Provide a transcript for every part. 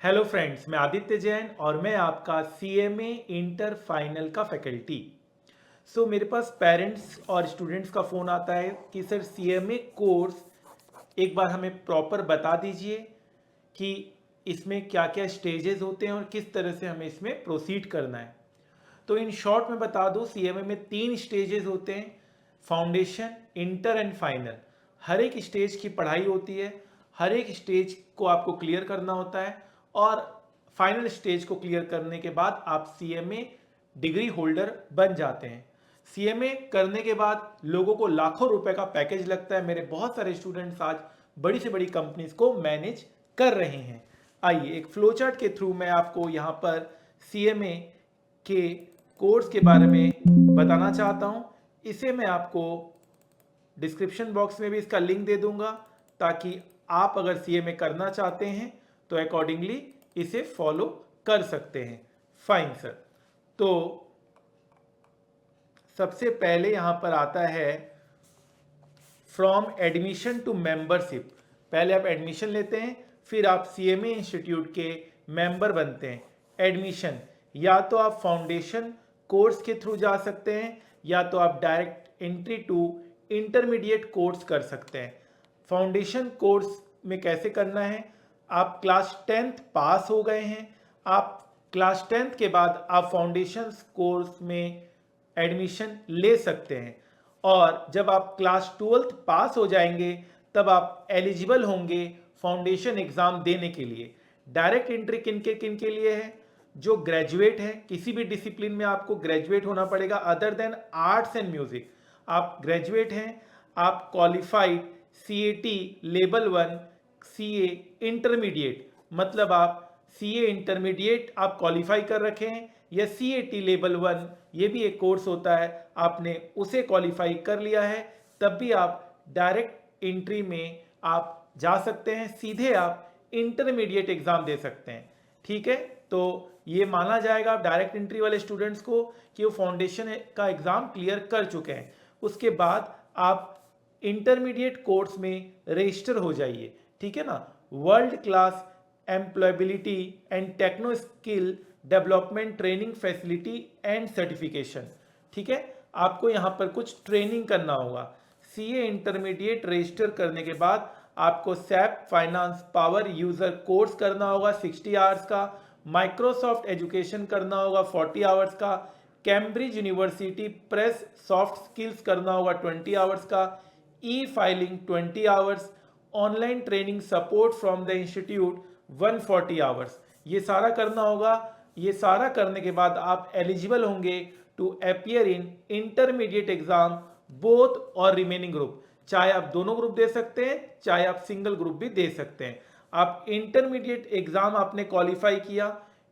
Hello friends, मैं आदित्य जैन और मैं आपका सीएमए इंटर फाइनल का फैकल्टी। मेरे पास पेरेंट्स और स्टूडेंट्स का फ़ोन आता है कि सर सीएमए कोर्स एक बार हमें प्रॉपर बता दीजिए कि इसमें क्या क्या स्टेजेस होते हैं और किस तरह से हमें इसमें प्रोसीड करना है। तो इन शॉर्ट में बता दूं, सीएमए में 3 स्टेजेस होते हैं: फाउंडेशन, इंटर एंड फाइनल। हर एक स्टेज की पढ़ाई होती है, हर एक स्टेज को आपको क्लियर करना होता है और फाइनल स्टेज को क्लियर करने के बाद आप सीएमए डिग्री होल्डर बन जाते हैं। सीएमए करने के बाद लोगों को लाखों रुपए का पैकेज लगता है। मेरे बहुत सारे स्टूडेंट्स आज बड़ी से बड़ी कंपनीज को मैनेज कर रहे हैं। आइए एक फ्लोचार्ट के थ्रू मैं आपको यहाँ पर सीएमए के कोर्स के बारे में बताना चाहता हूँ। इसे मैं आपको डिस्क्रिप्शन बॉक्स में भी इसका लिंक दे दूंगा, ताकि आप अगर सीएमए करना चाहते हैं तो अकॉर्डिंगली इसे फॉलो कर सकते हैं। Fine sir. तो सबसे पहले यहां पर आता है फ्रॉम एडमिशन टू मेंबरशिप। पहले आप एडमिशन लेते हैं, फिर आप सीएमए इंस्टीट्यूट के मेंबर बनते हैं। एडमिशन या तो आप फाउंडेशन कोर्स के थ्रू जा सकते हैं या तो आप direct entry to intermediate course कर सकते हैं। फाउंडेशन कोर्स में कैसे करना है? आप क्लास 10th पास हो गए हैं, आप क्लास 10th के बाद आप फाउंडेशन कोर्स में एडमिशन ले सकते हैं और जब आप क्लास 12th पास हो जाएंगे तब आप एलिजिबल होंगे फाउंडेशन एग्जाम देने के लिए। डायरेक्ट एंट्री किन के लिए है? जो ग्रेजुएट है, किसी भी डिसिप्लिन में आपको ग्रेजुएट होना पड़ेगा other than arts and music. आप ग्रेजुएट हैं, आप qualified CAT level 1 CA intermediate, मतलब आप सीए इंटरमीडिएट आप क्वालिफाई कर रखे हैं, या सीएटी लेवल 1 ये भी एक कोर्स होता है, आपने उसे क्वालिफाई कर लिया है, तब भी आप डायरेक्ट एंट्री में आप जा सकते हैं, सीधे आप इंटरमीडिएट एग्जाम दे सकते हैं। ठीक है, तो ये माना जाएगा आप डायरेक्ट एंट्री वाले स्टूडेंट्स को कि वो फाउंडेशन का एग्जाम क्लियर कर चुके हैं। उसके बाद आप इंटरमीडिएट कोर्स में रजिस्टर हो जाइए। ठीक है ना। World class employability and techno skill development training facility and certification. ठीक है, आपको यहाँ पर कुछ ट्रेनिंग करना होगा। सीए इंटरमीडिएट रजिस्टर करने के बाद आपको SAP finance power user course करना होगा 60 आवर्स का, माइक्रोसॉफ्ट एजुकेशन करना होगा 40 आवर्स का, Cambridge university press soft skills करना होगा 20 आवर्स का, ई filing 20 hours, online training support from the institute 140 hours, ये सारा करना होगा। ये सारा करने के बाद आप एलिजिबल होंगे to appear in intermediate exam both और रिमेनिंग ग्रुप। चाहे आप दोनों ग्रुप दे सकते हैं, चाहे आप सिंगल ग्रुप भी दे सकते हैं। आप इंटरमीडिएट एग्जाम आपने क्वालिफाई किया,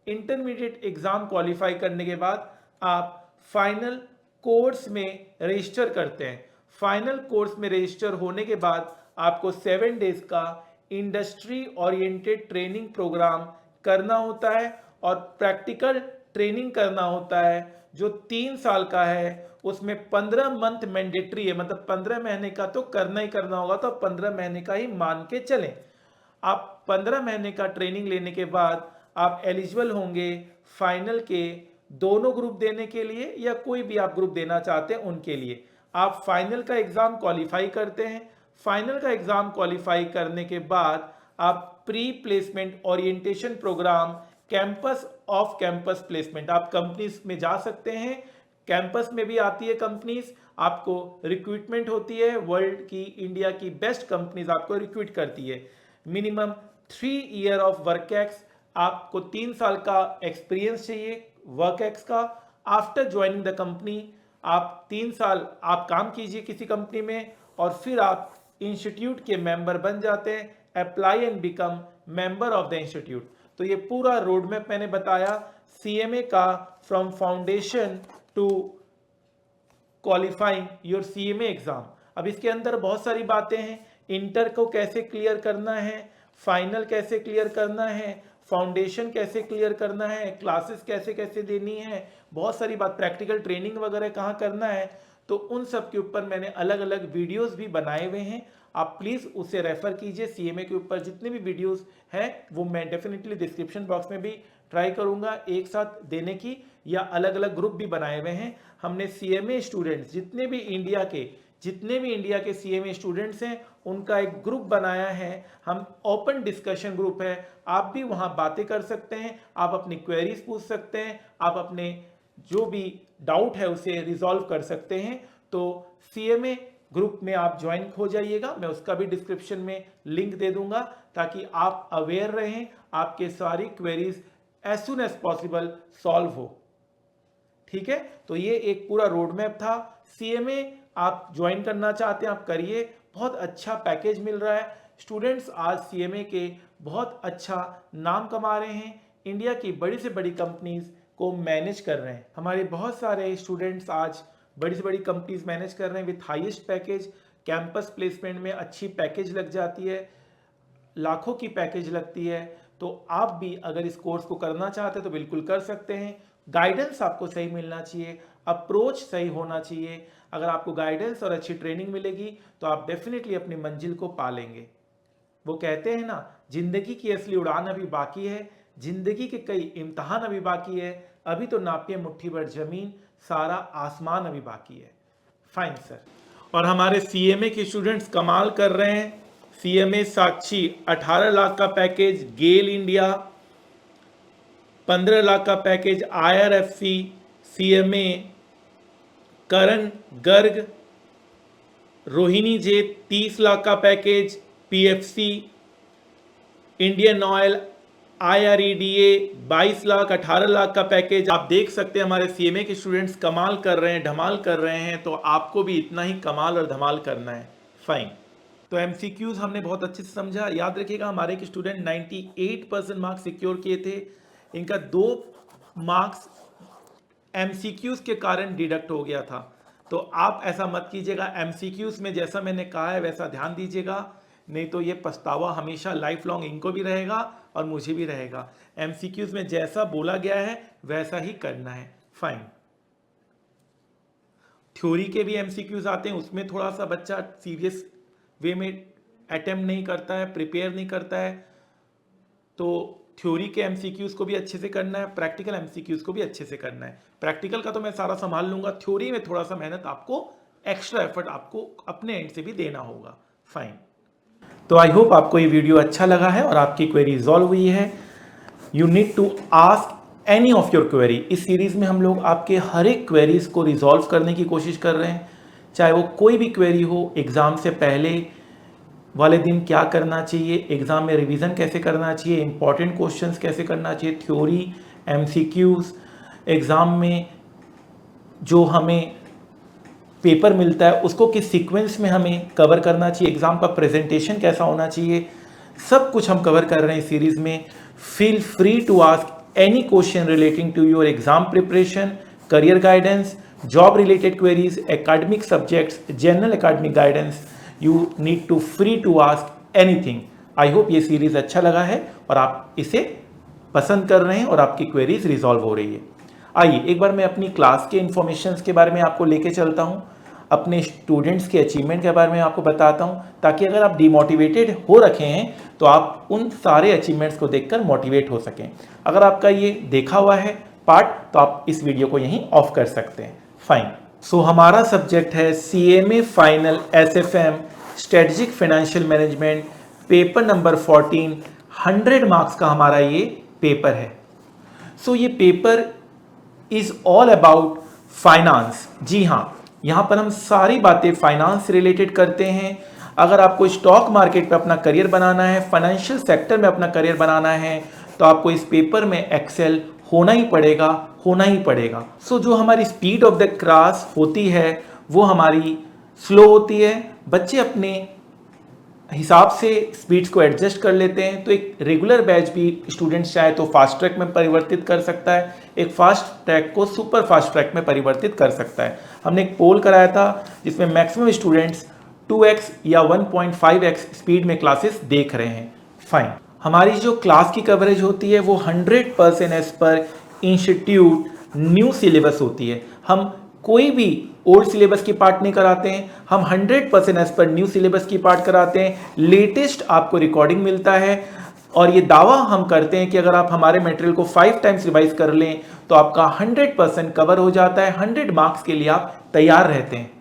इंटरमीडिएट एग्जाम क्वालिफाई करने के बाद आप फाइनल कोर्स में रजिस्टर करते हैं। फाइनल कोर्स में रजिस्टर होने के बाद आपको 7 डेज का इंडस्ट्री ओरिएंटेड ट्रेनिंग प्रोग्राम करना होता है और प्रैक्टिकल ट्रेनिंग करना होता है जो 3 साल का है। उसमें 15 मंथ मैंडेटरी है, मतलब 15 महीने का तो करना ही करना होगा, तो 15 महीने का ही मान के चलें। आप 15 महीने का ट्रेनिंग लेने के बाद आप एलिजिबल होंगे फाइनल के दोनों ग्रुप देने के लिए, या कोई भी आप ग्रुप देना चाहते हैं उनके लिए। आप फाइनल का एग्जाम क्वालिफाई करते हैं। फाइनल का एग्जाम क्वालिफाई करने के बाद आप pre placement orientation program, campus off campus placement, आप कंपनीज में जा सकते हैं। कैंपस में भी आती है कंपनीज, आपको रिक्रूटमेंट होती है, वर्ल्ड की इंडिया की बेस्ट कंपनीज आपको रिक्रूट करती है। Minimum 3 year of work ex, आपको 3 साल का एक्सपीरियंस चाहिए वर्क एक्स का। आफ्टर ज्वाइनिंग द कंपनी आप 3 साल आप काम कीजिए किसी कंपनी में और फिर आप इंस्टीट्यूट के मेंबर बन जाते हैं। Apply and become member of the institute. तो ये पूरा रोड मैप मैंने बताया सीएमए का, from foundation to qualifying your CMA exam. अब इसके अंदर बहुत सारी बातें हैं। इंटर को कैसे क्लियर करना है, फाइनल कैसे क्लियर करना है, फाउंडेशन कैसे क्लियर करना है, क्लासेस कैसे कैसे देनी है, बहुत सारी बात, प्रैक्टिकल ट्रेनिंग वगैरह कहाँ करना है, तो उन सब के ऊपर मैंने अलग अलग वीडियोस भी बनाए हुए हैं। आप प्लीज़ उसे रेफ़र कीजिए। सीएमए के ऊपर जितने भी वीडियोस हैं वो मैं डेफिनेटली डिस्क्रिप्शन बॉक्स में भी ट्राई करूंगा एक साथ देने की, या अलग अलग ग्रुप भी बनाए हुए हैं हमने। सीएमए स्टूडेंट्स जितने भी इंडिया के सीएमए स्टूडेंट्स हैं उनका एक ग्रुप बनाया है हम, ओपन डिस्कशन ग्रुप है। आप भी वहां बातें कर सकते हैं, आप अपनी क्वेरीज पूछ सकते हैं, आप अपने जो भी डाउट है उसे रिजॉल्व कर सकते हैं। तो सीएमए ग्रुप में आप ज्वाइन हो जाइएगा, मैं उसका भी डिस्क्रिप्शन में लिंक दे दूंगा ताकि आप अवेयर रहें, आपके सारी queries as soon as possible solve हो। ठीक है, तो ये एक पूरा रोड मैप था। सीएमए आप ज्वाइन करना चाहते हैं आप करिए, बहुत अच्छा पैकेज मिल रहा है। स्टूडेंट्स आज सीएमए के बहुत अच्छा नाम कमा रहे हैं, इंडिया की बड़ी से बड़ी कंपनीज को मैनेज कर रहे हैं। हमारे बहुत सारे स्टूडेंट्स आज बड़ी से बड़ी कंपनीज मैनेज कर रहे हैं with highest package. Campus placement में अच्छी पैकेज लग जाती है, लाखों की पैकेज लगती है। तो आप भी अगर इस कोर्स को करना चाहते हैं तो बिल्कुल कर सकते हैं। गाइडेंस आपको सही मिलना चाहिए, अप्रोच सही होना चाहिए। अगर आपको गाइडेंस और अच्छी ट्रेनिंग मिलेगी तो आप डेफिनेटली अपनी मंजिल को पा लेंगे। वो कहते हैं ना, जिंदगी की असली उड़ान अभी बाकी है, जिंदगी के कई इम्तहान अभी बाकी है, अभी तो नापिए मुट्ठी भर जमीन, सारा आसमान अभी बाकी है। Fine sir. और हमारे सीएमए के स्टूडेंट्स कमाल कर रहे हैं। सीएमए साक्षी 18 लाख का पैकेज, गेल इंडिया 15 लाख का पैकेज, आईआरएफसी, सीएमए, करण गर्ग, रोहिणी जे 30 लाख का package, PFC, Indian oil, IREDA 22 lakh, 18 lakh का पैकेज। आप देख सकते हैं हमारे सीएमए के स्टूडेंट्स कमाल कर रहे हैं, धमाल कर रहे हैं, तो आपको भी इतना ही कमाल और धमाल करना है। फाइन। तो एमसीक्यूज हमने बहुत अच्छे से समझा। याद रखिएगा हमारे के स्टूडेंट 98% मार्क्स सिक्योर किए थे, इनका 2 मार्क्स एमसीक्यूज के कारण डिडक्ट हो गया था। तो आप ऐसा मत कीजिएगा, एमसीक्यूज में जैसा मैंने कहा है वैसा ध्यान दीजिएगा, नहीं तो ये पछतावा हमेशा लाइफ लॉन्ग इनको भी रहेगा और मुझे भी रहेगा। एमसीक्यूज में जैसा बोला गया है वैसा ही करना है। फाइन। थ्योरी के भी एमसीक्यूज आते हैं, उसमें थोड़ा सा बच्चा सीरियस वे में अटेम्प्ट नहीं करता है, प्रिपेयर नहीं करता है, तो थ्योरी के एमसीक्यूज को भी अच्छे से करना है, प्रैक्टिकल एमसीक्यूज को भी अच्छे से करना है। प्रैक्टिकल का तो मैं सारा संभाल लूंगा, थ्योरी में थोड़ा सा मेहनत आपको, एक्स्ट्रा एफर्ट आपको अपने एंड से भी देना होगा। फाइन। तो आई होप आपको ये वीडियो अच्छा लगा है और आपकी क्वेरी रिजॉल्व हुई है। You need to ask any of your query. इस सीरीज में हम लोग आपके हर एक क्वेरीज को रिजॉल्व करने की कोशिश कर रहे हैं, चाहे वो कोई भी क्वेरी हो। एग्जाम से पहले वाले दिन क्या करना चाहिए, एग्जाम में रिवीजन कैसे करना चाहिए, इंपॉर्टेंट क्वेश्चंस कैसे करना चाहिए, थ्योरी, एमसीक्यूज, एग्जाम में जो हमें पेपर मिलता है उसको किस सीक्वेंस में हमें कवर करना चाहिए, एग्जाम का प्रेजेंटेशन कैसा होना चाहिए, सब कुछ हम कवर कर रहे हैं इस सीरीज में। Feel free to ask any question relating to your exam preparation, career guidance, job related queries, academic subjects, general academic guidance. You need to free to ask anything. I hope ये series अच्छा लगा है और आप इसे पसंद कर रहे हैं और आपकी क्वेरीज रिजॉल्व हो रही है। आइए एक बार मैं अपनी क्लास के इन्फॉर्मेशंस के बारे में आपको लेके चलता हूँ, अपने स्टूडेंट्स के अचीवमेंट के बारे में आपको बताता हूँ, ताकि अगर आप डिमोटिवेटेड हो रखे हैं तो आप उन सारे अचीवमेंट्स को देखकर मोटिवेट हो सकें। अगर आपका ये देखा हुआ है पार्ट तो आप इस वीडियो को यहीं ऑफ कर सकते हैं। फाइन। सो हमारा सब्जेक्ट है CMA final SFM strategic financial management, paper number 14। 100 marks का हमारा ये पेपर है। सो ये paper is all about finance. जी हाँ, यहाँ पर हम सारी बातें फाइनेंस से रिलेटेड करते हैं। अगर आपको स्टॉक मार्केट पे अपना करियर बनाना है, फाइनेंशियल सेक्टर में अपना करियर बनाना है, तो आपको इस पेपर में एक्सेल होना ही पड़ेगा। सो जो हमारी स्पीड ऑफ द क्लास होती है वो हमारी स्लो होती है, बच्चे अपने हिसाब से स्पीड्स को एडजस्ट कर लेते हैं। तो एक रेगुलर बैच भी स्टूडेंट्स चाहे तो फास्ट ट्रैक में परिवर्तित कर सकता है, एक फास्ट ट्रैक को सुपर फास्ट ट्रैक में परिवर्तित कर सकता है। हमने एक पोल कराया था जिसमें मैक्सिमम स्टूडेंट्स 2x या 1.5x स्पीड में क्लासेस देख रहे हैं। फाइन। हमारी जो क्लास की कवरेज होती है वो 100% as per institute new syllabus होती है। हम कोई भी ओल्ड सिलेबस की पार्ट नहीं कराते हैं, हम 100% एज पर न्यू सिलेबस की पार्ट कराते हैं। लेटेस्ट आपको रिकॉर्डिंग मिलता है और ये दावा हम करते हैं कि अगर आप हमारे मटेरियल को 5 टाइम्स रिवाइज कर लें तो आपका 100% कवर हो जाता है, 100 मार्क्स के लिए आप तैयार रहते हैं।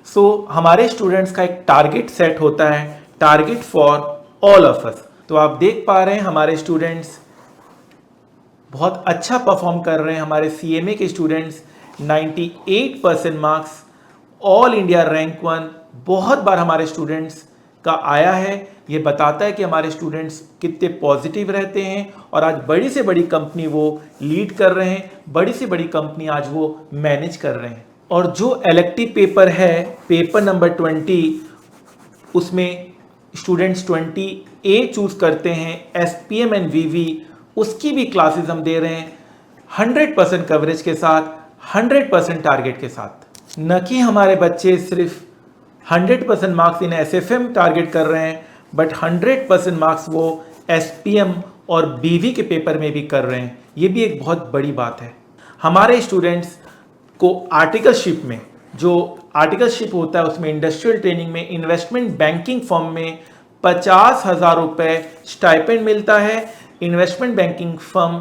सो हमारे स्टूडेंट्स का एक टारगेट सेट होता है, target for all of us. तो आप देख पा रहे हैं हमारे स्टूडेंट्स बहुत अच्छा परफॉर्म कर रहे हैं। हमारे सीएमए के students 98% marks, all India rank 1 बहुत बार हमारे स्टूडेंट्स का आया है। ये बताता है कि हमारे स्टूडेंट्स कितने पॉजिटिव रहते हैं और आज बड़ी से बड़ी कंपनी वो लीड कर रहे हैं, बड़ी से बड़ी कंपनी आज वो मैनेज कर रहे हैं। और जो इलेक्टिव पेपर है, पेपर नंबर 20, उसमें स्टूडेंट्स 20A चूज करते हैं, SPM एंड VV, उसकी भी क्लासेस हम दे रहे हैं 100% कवरेज के साथ, 100% टारगेट के साथ। न कि हमारे बच्चे सिर्फ 100% मार्क्स इन SFM टारगेट कर रहे हैं, बट 100% मार्क्स वो SPM और BV के पेपर में भी कर रहे हैं। ये भी एक बहुत बड़ी बात है। हमारे स्टूडेंट्स को आर्टिकलशिप में, जो आर्टिकलशिप होता है उसमें इंडस्ट्रियल ट्रेनिंग में, इन्वेस्टमेंट बैंकिंग फर्म में 50,000 रुपये स्टाइपेंड मिलता है। इन्वेस्टमेंट बैंकिंग फर्म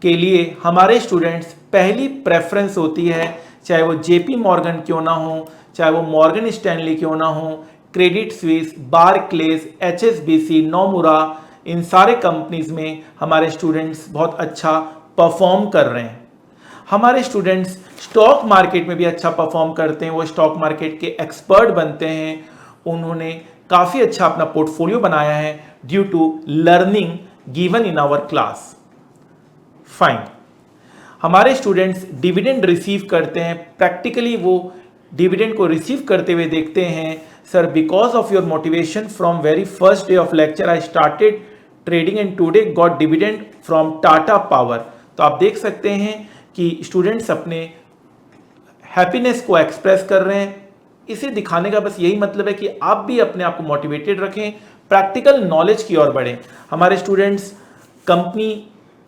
के लिए हमारे स्टूडेंट्स पहली प्रेफरेंस होती है, चाहे वो JP मॉर्गन क्यों ना हो, चाहे वो मॉर्गन स्टैनली क्यों ना हो, क्रेडिट स्विस, बारक्लेज, HSBC, नोमुरा, इन सारे कंपनीज में हमारे स्टूडेंट्स बहुत अच्छा परफॉर्म कर रहे हैं। हमारे स्टूडेंट्स स्टॉक मार्केट में भी अच्छा परफॉर्म करते हैं, वो स्टॉक मार्केट के एक्सपर्ट बनते हैं। उन्होंने काफ़ी अच्छा अपना पोर्टफोलियो बनाया है due to learning given in our class. Fine. हमारे स्टूडेंट्स डिविडेंड रिसीव करते हैं, प्रैक्टिकली वो डिविडेंड को रिसीव करते हुए देखते हैं। Sir, because of your motivation from very first day of lecture I started trading and today got dividend from Tata power. तो आप देख सकते हैं कि स्टूडेंट्स अपने हैप्पीनेस को एक्सप्रेस कर रहे हैं। इसे दिखाने का बस यही मतलब है कि आप भी अपने आप को मोटिवेटेड रखें, प्रैक्टिकल नॉलेज की ओर बढ़ें। हमारे स्टूडेंट्स कंपनी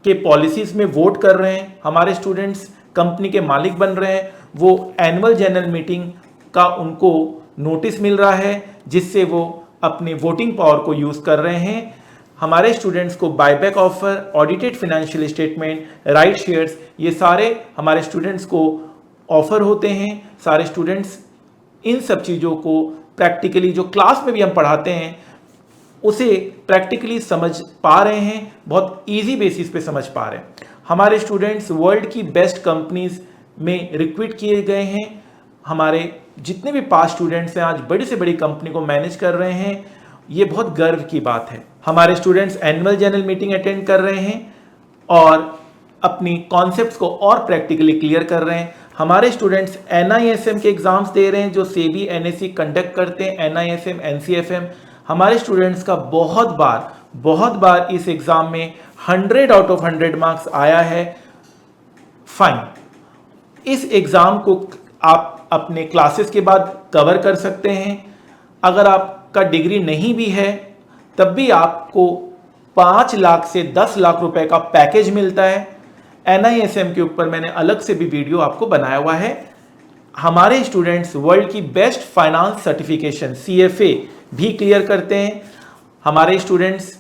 के पॉलिसीज में वोट कर रहे हैं, हमारे स्टूडेंट्स कंपनी के मालिक बन रहे हैं, वो एनुअल जनरल मीटिंग का उनको नोटिस मिल रहा है जिससे वो अपने वोटिंग पावर को यूज़ कर रहे हैं। हमारे स्टूडेंट्स को buyback offer, audited financial statement, right shares, ये सारे हमारे स्टूडेंट्स को ऑफर होते हैं। सारे स्टूडेंट्स इन सब चीज़ों को प्रैक्टिकली, जो क्लास में भी हम पढ़ाते हैं, उसे प्रैक्टिकली समझ पा रहे हैं, बहुत इजी बेसिस पे समझ पा रहे हैं। हमारे स्टूडेंट्स वर्ल्ड की बेस्ट कंपनीज में रिक्रूट किए गए हैं। हमारे जितने भी पास स्टूडेंट्स हैं आज बड़ी से बड़ी कंपनी को मैनेज कर रहे हैं, ये बहुत गर्व की बात है। हमारे students annual general meeting attend कर रहे हैं और अपनी कॉन्सेप्ट्स को और प्रैक्टिकली क्लियर कर रहे हैं। हमारे स्टूडेंट्स NISM के एग्जाम्स दे रहे हैं जो SEBI NSE कंडक्ट करते हैं, NISM NCFM। हमारे स्टूडेंट्स का बहुत बार इस एग्जाम में 100 आउट ऑफ 100 मार्क्स आया है। फाइन। इस एग्जाम को आप अपने क्लासेस के बाद कवर कर सकते हैं। अगर आपका डिग्री नहीं भी है तब भी आपको 5 लाख से 10 लाख रुपए का पैकेज मिलता है। NISM के ऊपर मैंने अलग से भी वीडियो आपको बनाया हुआ है। हमारे स्टूडेंट्स वर्ल्ड की बेस्ट फाइनेंस सर्टिफिकेशन CFA भी क्लियर करते हैं। हमारे स्टूडेंट्स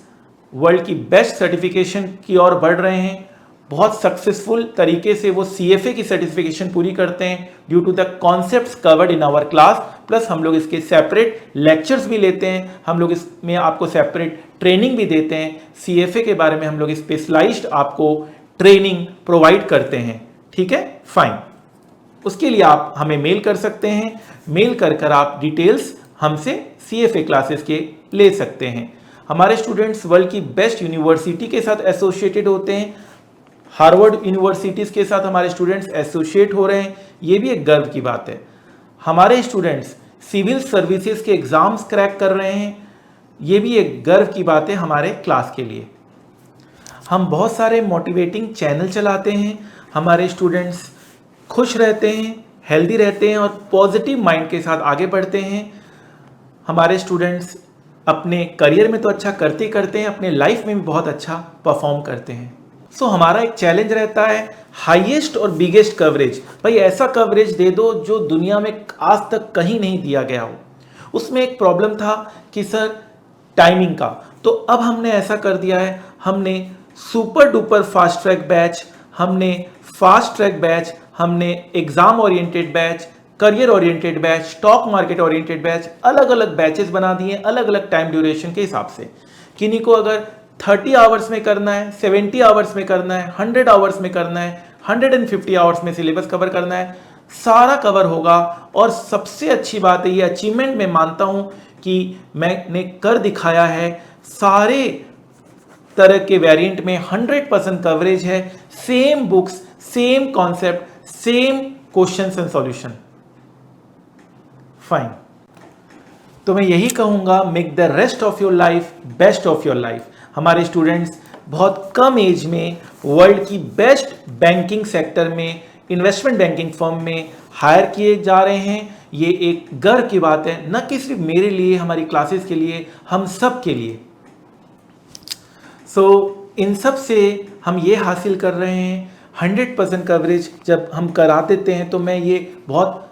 वर्ल्ड की बेस्ट सर्टिफिकेशन की ओर बढ़ रहे हैं। बहुत सक्सेसफुल तरीके से वो CFA की सर्टिफिकेशन पूरी करते हैं due to the concepts covered in our class. Plus हम लोग इसके सेपरेट लेक्चर्स भी लेते हैं, हम लोग इसमें आपको सेपरेट ट्रेनिंग भी देते हैं। CFA के बारे में हम लोग स्पेशलाइज्ड आपको ट्रेनिंग प्रोवाइड करते हैं। ठीक है, फाइन। उसके लिए आप हमें मेल कर सकते हैं, मेल कर आप डिटेल्स हमसे CFA क्लासेस के ले सकते हैं। हमारे स्टूडेंट्स वर्ल्ड की बेस्ट यूनिवर्सिटी के साथ एसोसिएटेड होते हैं। हार्वर्ड यूनिवर्सिटीज के साथ हमारे स्टूडेंट्स एसोसिएट हो रहे हैं, ये भी एक गर्व की बात है। हमारे स्टूडेंट्स सिविल सर्विसेज के एग्जाम्स क्रैक कर रहे हैं, ये भी एक गर्व की बात है हमारे क्लास के लिए। हम बहुत सारे मोटिवेटिंग चैनल चलाते हैं, हमारे स्टूडेंट्स खुश रहते हैं, हेल्दी रहते हैं और पॉजिटिव माइंड के साथ आगे बढ़ते हैं। हमारे स्टूडेंट्स अपने करियर में तो अच्छा करते हैं, अपने लाइफ में भी बहुत अच्छा परफॉर्म करते हैं। सो हमारा एक चैलेंज रहता है हाईएस्ट और बिगेस्ट कवरेज। भाई ऐसा कवरेज दे दो जो दुनिया में आज तक कहीं नहीं दिया गया हो। उसमें एक प्रॉब्लम था कि सर टाइमिंग का, तो अब हमने ऐसा कर दिया है, हमने super duper fast track batch, हमने फास्ट ट्रैक बैच, हमने exam oriented batch, career oriented batch, stock market oriented batch, अलग अलग बैचेस बना दिए अलग अलग टाइम ड्यूरेशन के हिसाब से। किन्हीं को अगर 30 आवर्स में करना है, 70 आवर्स में करना है, 100 आवर्स में करना है, 150 आवर्स में सिलेबस कवर करना है, सारा कवर होगा। और सबसे अच्छी बात है, ये अचीवमेंट मैं मानता हूं कि मैंने कर दिखाया है, सारे तरह के वेरिएंट में 100% कवरेज है, same books, same concept, same questions and solution. Fine. तो मैं यही कहूंगा, make the rest of your life best of your life. हमारे स्टूडेंट्स बहुत कम एज में वर्ल्ड की बेस्ट बैंकिंग सेक्टर में, इन्वेस्टमेंट बैंकिंग फर्म में हायर किए जा रहे हैं। ये एक गर्व की बात है, न कि सिर्फ मेरे लिए, हमारी क्लासेस के लिए, हम सब के लिए। इन सब से हम ये हासिल कर रहे हैं 100% कवरेज। जब हम करा देते हैं तो मैं ये बहुत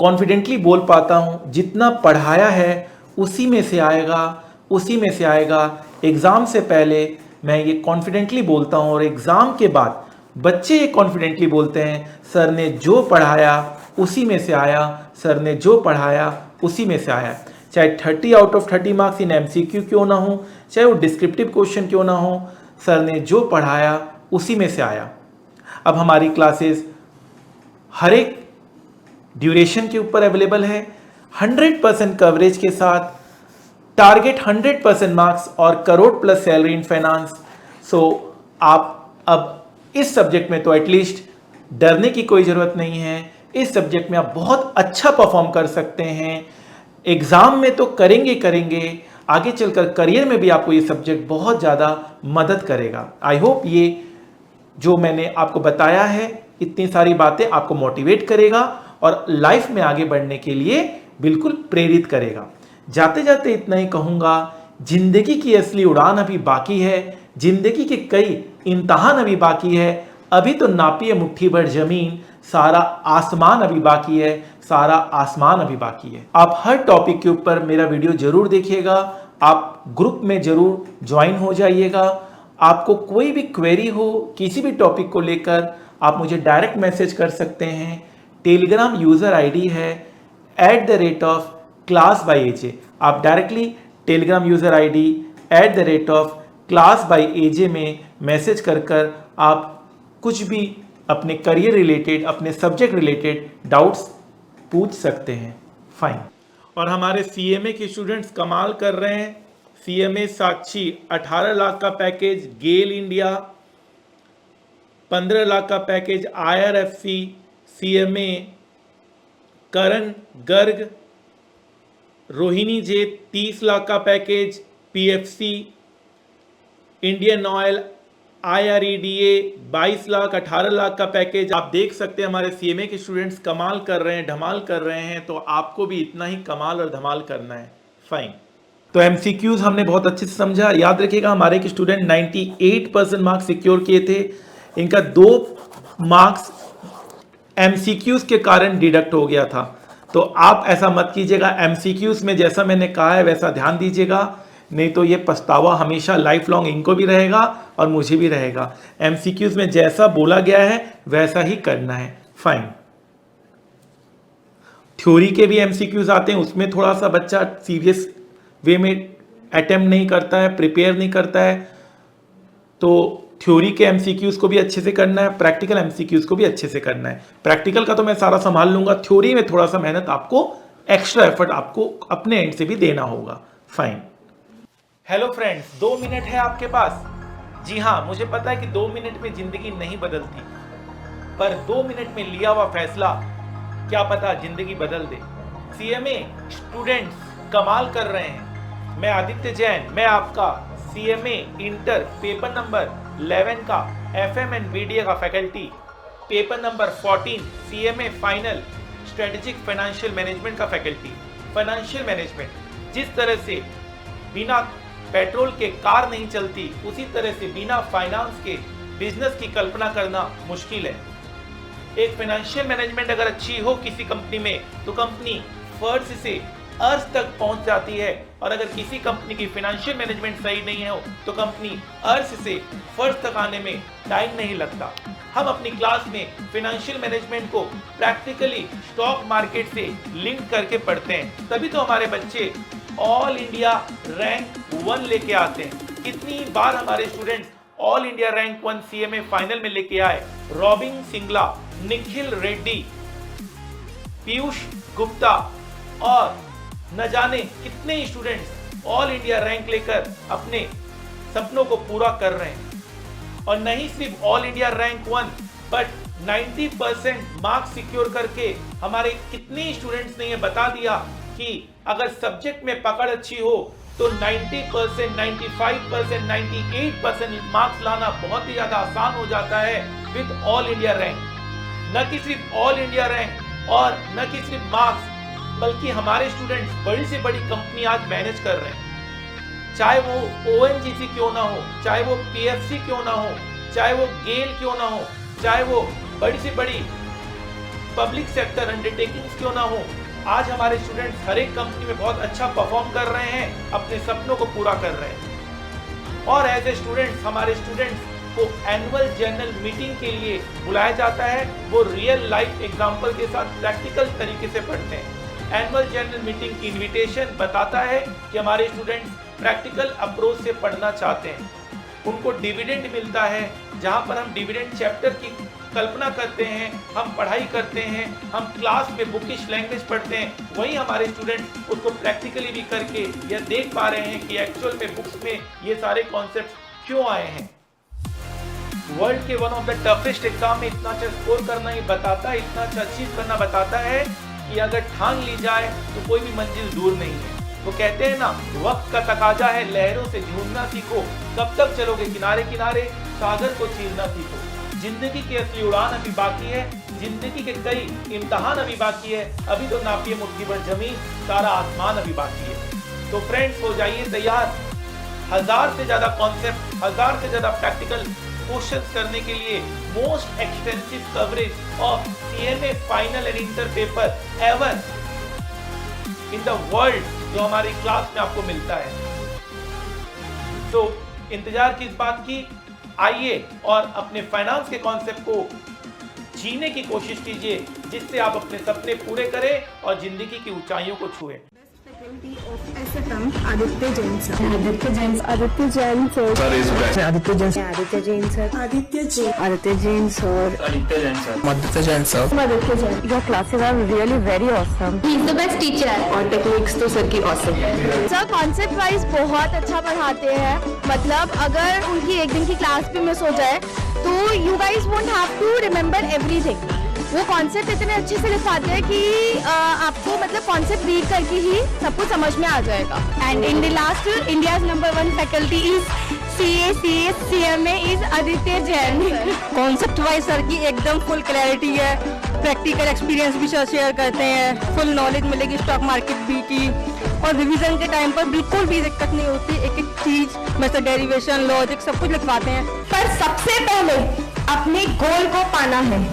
कॉन्फिडेंटली बोल पाता हूँ, जितना पढ़ाया है उसी में से आएगा, उसी में से आएगा। एग्ज़ाम से पहले मैं ये कॉन्फिडेंटली बोलता हूँ और एग्ज़ाम के बाद बच्चे ये कॉन्फिडेंटली बोलते हैं, सर ने जो पढ़ाया उसी में से आया, सर ने जो पढ़ाया उसी में से आया। चाहे 30 out of 30 marks in MCQ क्यों ना हो, चाहे वो डिस्क्रिप्टिव क्वेश्चन क्यों ना हो, सर ने जो पढ़ाया उसी में से आया। अब हमारी क्लासेस हर एक ड्यूरेशन के ऊपर अवेलेबल है, 100% कवरेज के साथ, टारगेट 100% मार्क्स और crore plus salary in finance. आप अब इस सब्जेक्ट में तो एटलीस्ट डरने की कोई ज़रूरत नहीं है। इस सब्जेक्ट में आप बहुत अच्छा परफॉर्म कर सकते हैं। एग्ज़ाम में तो करेंगे, आगे चलकर करियर में भी आपको ये सब्जेक्ट बहुत ज़्यादा मदद करेगा। आई होप ये जो मैंने आपको बताया है, इतनी सारी बातें आपको मोटिवेट करेगा और लाइफ में आगे बढ़ने के लिए बिल्कुल प्रेरित करेगा। जाते जाते इतना ही कहूँगा, जिंदगी की असली उड़ान अभी बाकी है, जिंदगी के कई इम्तहान अभी बाकी है। अभी तो नापिए मुट्ठी भर जमीन, सारा आसमान अभी बाकी है, सारा आसमान अभी बाकी है। आप हर टॉपिक के ऊपर मेरा वीडियो जरूर देखिएगा, आप ग्रुप में जरूर ज्वाइन हो जाइएगा। आपको कोई भी क्वेरी हो किसी भी टॉपिक को लेकर, आप मुझे डायरेक्ट मैसेज कर सकते हैं। टेलीग्राम यूज़र आईडी है @class_by_aj। आप directly Telegram user ID @class_by_aj में मैसेज कर आप कुछ भी अपने करियर रिलेटेड, अपने सब्जेक्ट रिलेटेड डाउट्स पूछ सकते हैं। फाइन। और हमारे CMA के स्टूडेंट्स कमाल कर रहे हैं। CMA साक्षी 18 लाख का पैकेज, गेल इंडिया 15 लाख का पैकेज, IRFC, CMA, करण गर्ग, रोहिणी जे 30 लाख का package, PFC, Indian oil, IREDA 22 lakh, 18 lakh का पैकेज। आप देख सकते हैं हमारे CMA के स्टूडेंट्स कमाल कर रहे हैं, धमाल कर रहे हैं, तो आपको भी इतना ही कमाल और धमाल करना है। फाइन। तो MCQs हमने बहुत अच्छे से समझा। याद रखिएगा, हमारे के स्टूडेंट 98% मार्क्स सिक्योर किए थे। इनका 2 मार्क्स MCQs के कारण डिडक्ट हो गया था। तो आप ऐसा मत कीजिएगा, MCQs में जैसा मैंने कहा है वैसा ध्यान दीजिएगा, नहीं तो ये पछतावा हमेशा लाइफ लॉन्ग इनको भी रहेगा और मुझे भी रहेगा। MCQs में जैसा बोला गया है वैसा ही करना है। फाइन। थ्योरी के भी MCQs आते हैं, उसमें थोड़ा सा बच्चा सीरियस वे में अटेम्प्ट नहीं करता है, प्रिपेयर नहीं करता है, तो थ्योरी के MCQs को भी अच्छे से करना है, प्रैक्टिकल MCQs को भी अच्छे से करना है। प्रैक्टिकल का तो मैं सारा संभाल लूंगा, थ्योरी में थोड़ा सा मेहनत आपको, एक्स्ट्रा एफर्ट आपको अपने एंड से भी देना होगा। फाइन। हेलो फ्रेंड्स, 2 मिनट है आपके पास। जी हाँ, मुझे पता है कि 2 मिनट में जिंदगी नहीं बदलती, पर 2 मिनट में लिया हुआ फैसला क्या पता जिंदगी बदल दे। CMA स्टूडेंट्स कमाल कर रहे हैं। मैं आदित्य जैन, मैं आपका CMA इंटर पेपर नंबर 11 का FM एंड BDA का faculty, paper number 14 CMA final strategic financial management का फैकल्टी। फाइनेंशियल मैनेजमेंट, जिस तरह से बिना पेट्रोल के कार नहीं चलती, उसी तरह से बिना फाइनेंस के बिजनेस की कल्पना करना मुश्किल है। एक फाइनेंशियल मैनेजमेंट अगर अच्छी हो किसी कंपनी में तो कंपनी फर्श से अर्श तक पहुंच जाती है, और अगर किसी कंपनी की फाइनेंशियल मैनेजमेंट सही नहीं हो तो कंपनी अर्श से फर्श तक आने में टाइम नहीं लगता। हम अपनी क्लास में फाइनेंशियल मैनेजमेंट को प्रैक्टिकली स्टॉक मार्केट से लिंक करके पढ़ते हैं, तभी तो हमारे बच्चे ऑल इंडिया रैंक 1 लेके आते हैं। कितनी बार हमारे students all India rank 1 CMA final में लेके आए। रॉबिन सिंगला, निखिल रेड्डी, पीयूष गुप्ता और न जाने कितने स्टूडेंट्स ऑल इंडिया रैंक लेकर अपने सपनों को पूरा कर रहे हैं। और नहीं सिर्फ all India rank 1 but 90% marks secure करके हमारे कितने स्टूडेंट्स ने ये बता दिया कि अगर सब्जेक्ट में पकड़ अच्छी हो तो 90%, 95%, 98% मार्क्स लाना बहुत ही ज्यादा आसान हो जाता है विद ऑल इंडिया रैंक। न कि सिर्फ ऑल इंडिया रैंक और न कि सिर्फ मार्क्स, बल्कि हमारे स्टूडेंट्स बड़ी से बड़ी कंपनी आज मैनेज कर रहे हैं, चाहे वो ONGC क्यों ना हो, चाहे वो PFC क्यों ना हो, चाहे वो गेल क्यों ना हो, चाहे वो बड़ी से बड़ी पब्लिक सेक्टर अंडरटेकिंग्स क्यों ना हो। आज हमारे स्टूडेंट्स हर एक कंपनी में बहुत अच्छा परफॉर्म कर रहे हैं, अपने सपनों को पूरा कर रहे हैं। और एज ए स्टूडेंट्स हमारे स्टूडेंट्स को एनुअल जर्नल मीटिंग के लिए बुलाया जाता है, वो रियल लाइफ एग्जाम्पल के साथ प्रैक्टिकल तरीके से पढ़ते हैं। एनुअल जर्नल मीटिंग की इनविटेशन बताता है कि हमारे स्टूडेंट्स प्रैक्टिकल अप्रोच से पढ़ना चाहते हैं। उनको डिविडेंड मिलता है, जहां पर हम डिविडेंड चैप्टर की कल्पना करते हैं, हम पढ़ाई करते हैं, हम क्लास में बुकिश लैंग्वेज पढ़ते हैं, वहीं हमारे स्टूडेंट उसको प्रैक्टिकली भी करके यह देख पा रहे हैं कि एक्चुअल में बुक्स में ये सारे कॉन्सेप्ट क्यों आए हैं। वर्ल्ड के one of the toughest exam में इतना अच्छा स्कोर करना ही बताता है, इतना अच्छा अचीव करना बताता है कि अगर ठान ली जाए तो कोई भी मंजिल दूर नहीं है। वो कहते हैं ना, वक्त का तकाजा है लहरों से झूमना सीखो, कब तक चलोगे किनारे किनारे, सागर को चीरना सीखो। जिंदगी की असली उड़ान अभी बाकी है, जिंदगी के कई इम्तहान अभी बाकी है, अभी तो नापिए मुट्ठी भर जमीन, सारा आसमान अभी बाकी है। तो फ्रेंड्स हो जाइए तैयार, 1000 से ज्यादा कॉन्सेप्ट, 1000 से ज्यादा प्रैक्टिकल क्वेश्चंस करने के लिए most extensive coverage of CMA final and inter paper ever in the world जो हमारी क्लास में आपको मिलता है। तो इंतजार किस बात की, आइए और अपने फाइनेंस के कॉन्सेप्ट को जीने की कोशिश कीजिए, जिससे आप अपने सपने पूरे करें और जिंदगी की ऊंचाइयों को छुएं। SFM Aditya Jain sir. Aditya Jain sir. Aditya Jain sir. Aditya Jain sir. Aditya Jain sir. Aditya Jain. Aditya Jain sir. Aditya Jain sir. Aditya Jain sir. Aditya Jain. Your classes are really very awesome. He is the best teacher. और techniques तो sir की awesome. Sir concept wise बहुत अच्छा पढ़ाते हैं, मतलब अगर उनकी एक दिन की क्लास भी मिस हो जाए तो you guys won't have to remember everything. वो कॉन्सेप्ट इतने अच्छे से लिखाते हैं कि आपको मतलब कॉन्सेप्ट रीड करके ही सब कुछ समझ में आ जाएगा। And in the last India's number 1 faculty is CMA is Aditya Jain. Concept wise sir की एकदम फुल क्लैरिटी है, प्रैक्टिकल एक्सपीरियंस भी सर शेयर करते हैं, फुल नॉलेज मिलेगी स्टॉक मार्केट भी की, और रिवीजन के टाइम पर बिल्कुल भी दिक्कत नहीं होती, एक एक चीज मतलब डेरिवेशन लॉजिक सब कुछ लिखवाते हैं। पर सबसे पहले अपने गोल को पाना है,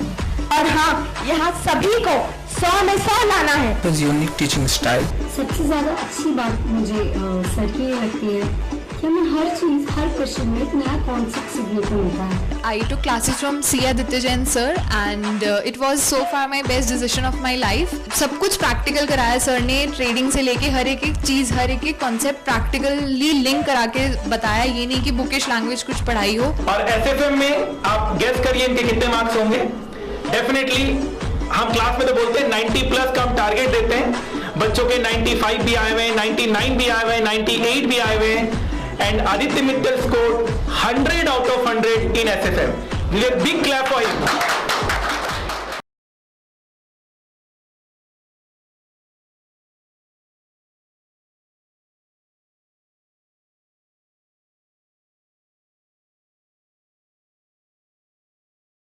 और हाँ यहाँ सभी को 100 में 100 लाना है। Unique teaching style. सबसे ज्यादा अच्छी बात मुझे सर की ये लगती है कि हमें हर चीज, हर क्वेश्चन में एक नया कॉन्सेप्ट सीखने को मिलता है। I took classes from C. Aditya Jain sir and it was so far my best decision of my life. सब कुछ प्रैक्टिकल कराया सर ने, ट्रेडिंग से लेके हर एक चीज़, हर एक कॉन्सेप्ट प्रैक्टिकली लिंक करा के बताया, ये नहीं कि बुकिश लैंग्वेज कुछ पढ़ाई हो। और SFM में आप गेस करिए इनके कितने मार्क्स होंगे। डेफिनेटली हम क्लास में तो बोलते हैं 90 प्लस का हम टारगेट देते हैं, बच्चों के 95 भी आए हुए हैं, 99 भी आए हुए हैं, 98 भी आए हुए हैं। And Aditya Mittal scored 100 out of 100 in SFM. Give a big clap for him.